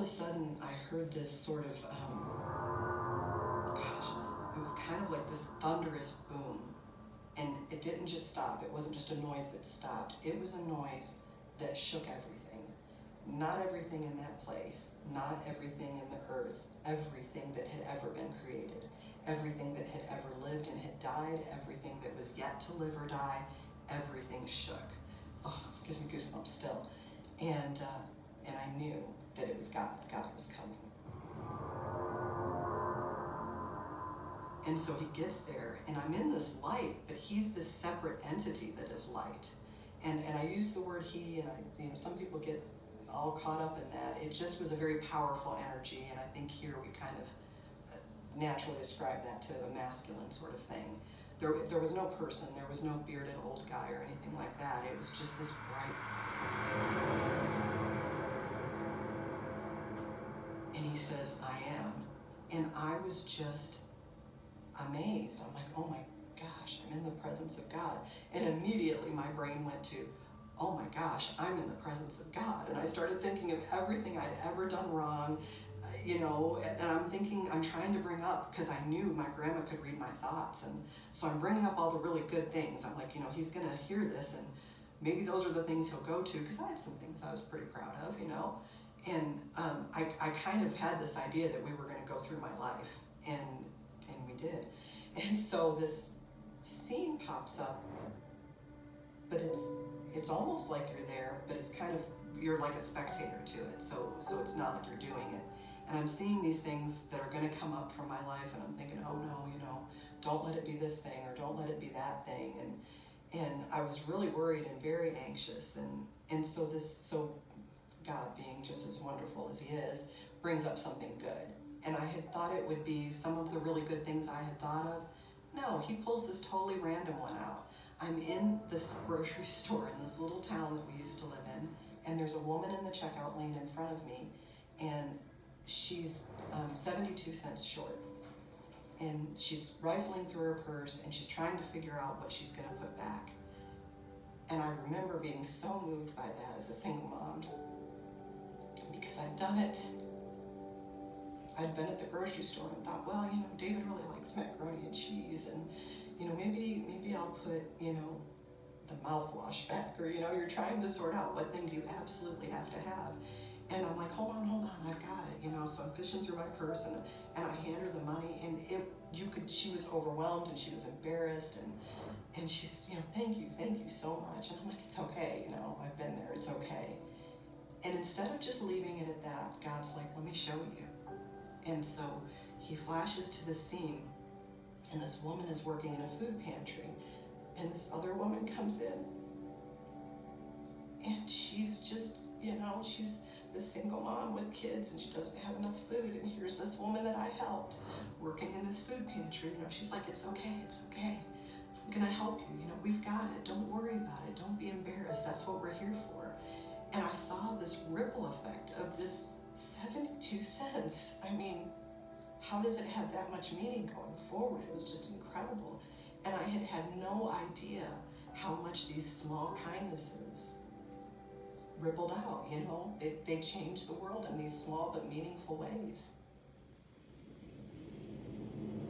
a sudden I heard this sort of, gosh, it was kind of like this thunderous boom. And it didn't just stop. It wasn't just a noise that stopped. It was a noise that shook everything. Not everything in that place, not everything in the earth, everything that had ever been created, everything that had ever lived and had died, everything that was yet to live or die, everything shook. Oh, it gives me goosebumps still. And I knew that it was God. God was coming. And so he gets there, and I'm in this light, but he's this separate entity that is light. And I use the word he, and some people get all caught up in that. It just was a very powerful energy, and I think here we kind of naturally ascribe that to a masculine sort of thing. There was no person, there was no bearded old guy or anything like that. It was just this bright. And he says, I am. And I was just amazed. I'm like, oh my gosh, I'm in the presence of God. And immediately my brain went to, oh my gosh, I'm in the presence of God. And I started thinking of everything I'd ever done wrong, and I'm thinking, I'm trying to bring up, because I knew my grandma could read my thoughts. And so I'm bringing up all the really good things. I'm like, he's going to hear this, and maybe those are the things he'll go to, because I had some things I was pretty proud of, And I kind of had this idea that we were going to go through my life, and we did. And so this scene pops up, but it's almost like you're there, but it's kind of, you're like a spectator to it. So it's not like you're doing it. And I'm seeing these things that are going to come up from my life, and I'm thinking, oh no, don't let it be this thing, or don't let it be that thing. And I was really worried and very anxious. And so God, being just as wonderful as he is, brings up something good. And I had thought it would be some of the really good things I had thought of. No, he pulls this totally random one out. I'm in this grocery store in this little town that we used to live in, and there's a woman in the checkout lane in front of me, and she's 72 cents short. And she's rifling through her purse, and she's trying to figure out what she's going to put back. And I remember being so moved by that as a single mom, because I'd done it. I'd been at the grocery store and thought, well, David really likes macaroni and cheese, and maybe I'll put, the mouthwash back, or you're trying to sort out what thing do you absolutely have to have. And I'm like, hold on, I've got it, so I'm fishing through my purse, and I hand her the money, and she was overwhelmed, and she was embarrassed, and she's, thank you so much. And I'm like, it's okay, I've been there, it's okay. And instead of just leaving it at that, God's like, let me show you. And so he flashes to the scene, and this woman is working in a food pantry, and this other woman comes in, and she's just, she's this single mom with kids, and she doesn't have enough food, and here's this woman that I helped working in this food pantry. She's like, it's okay, I'm gonna help you, we've got it, don't worry about it, don't be embarrassed, that's what we're here for. And I saw this ripple effect of this 72 cents. I mean, how does it have that much meaning going forward? It was just incredible. And I had no idea how much these small kindnesses rippled out, they changed the world in these small but meaningful ways.